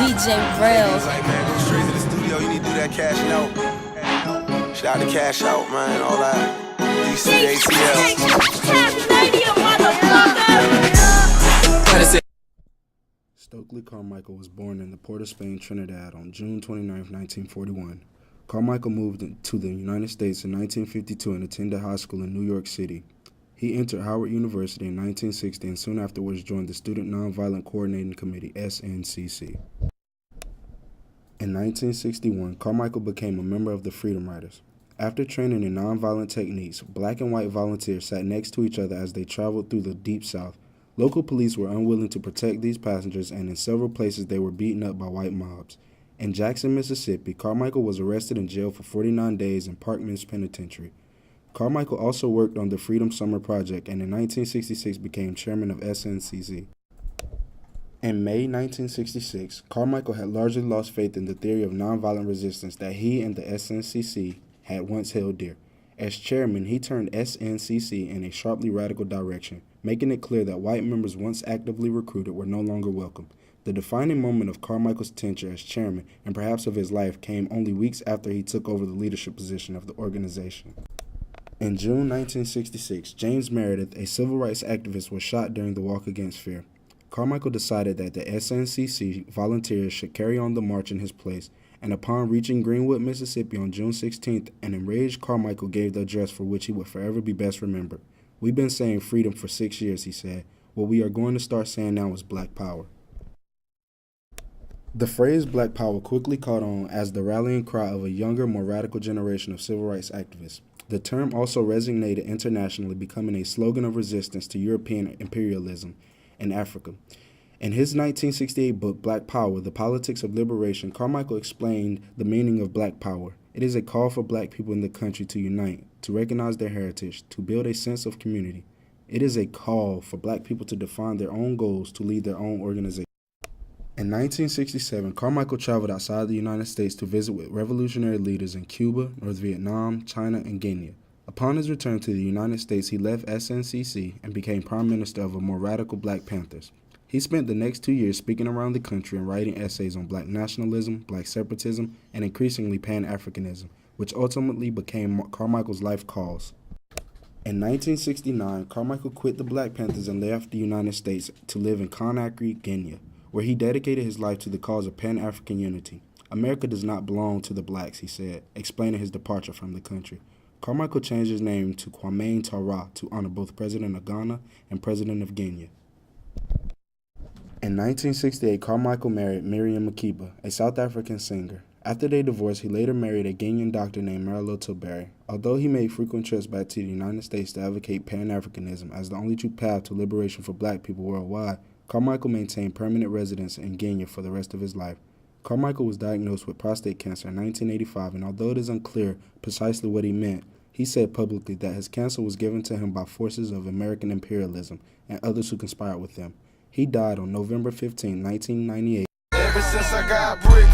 DJ Rails. Like, man, go straight to the studio. You need to do that cash note. Shout out to Cash Out, man, all that. DC, ATL. Stokely Carmichael was born in the Port of Spain, Trinidad on June 29, 1941. Carmichael moved to the United States in 1952 and attended high school in New York City. He entered Howard University in 1960 and soon afterwards joined the Student Nonviolent Coordinating Committee, SNCC. In 1961, Carmichael became a member of the Freedom Riders. After training in nonviolent techniques, black and white volunteers sat next to each other as they traveled through the Deep South. Local police were unwilling to protect these passengers, and in several places they were beaten up by white mobs. In Jackson, Mississippi, Carmichael was arrested and jailed for 49 days in Parkman's Penitentiary. Carmichael also worked on the Freedom Summer Project and in 1966 became chairman of SNCC. In May 1966, Carmichael had largely lost faith in the theory of nonviolent resistance that he and the SNCC had once held dear. As chairman, he turned SNCC in a sharply radical direction, making it clear that white members once actively recruited were no longer welcome. The defining moment of Carmichael's tenure as chairman, and perhaps of his life, came only weeks after he took over the leadership position of the organization. In June 1966, James Meredith, a civil rights activist, was shot during the Walk Against Fear. Carmichael decided that the SNCC volunteers should carry on the march in his place, and upon reaching Greenwood, Mississippi on June 16th, an enraged Carmichael gave the address for which he would forever be best remembered. "We've been saying freedom for 6 years," he said. "What we are going to start saying now is Black Power." The phrase Black Power quickly caught on as the rallying cry of a younger, more radical generation of civil rights activists. The term also resonated internationally, becoming a slogan of resistance to European imperialism in Africa. In his 1968 book, Black Power, The Politics of Liberation, Carmichael explained the meaning of Black Power. It is a call for black people in the country to unite, to recognize their heritage, to build a sense of community. It is a call for black people to define their own goals, to lead their own organization. In 1967, Carmichael traveled outside the United States to visit with revolutionary leaders in Cuba, North Vietnam, China, and Guinea. Upon his return to the United States, he left SNCC and became Prime Minister of a more radical Black Panthers. He spent the next 2 years speaking around the country and writing essays on black nationalism, black separatism, and increasingly Pan-Africanism, which ultimately became Carmichael's life cause. In 1969, Carmichael quit the Black Panthers and left the United States to live in Conakry, Guinea, where he dedicated his life to the cause of Pan-African unity. "America does not belong to the blacks," he said, explaining his departure from the country. Carmichael changed his name to Kwame Ntara to honor both President of Ghana and President of Guinea. In 1968, Carmichael married Miriam Makeba, a South African singer. After they divorced, he later married a Guinean doctor named Marlo Tilbury. Although he made frequent trips back to the United States to advocate Pan-Africanism as the only true path to liberation for black people worldwide, Carmichael maintained permanent residence in Guinea for the rest of his life. Carmichael was diagnosed with prostate cancer in 1985, and although it is unclear precisely what he meant, he said publicly that his cancer was given to him by forces of American imperialism and others who conspired with them. He died on November 15, 1998. Ever since I got brick,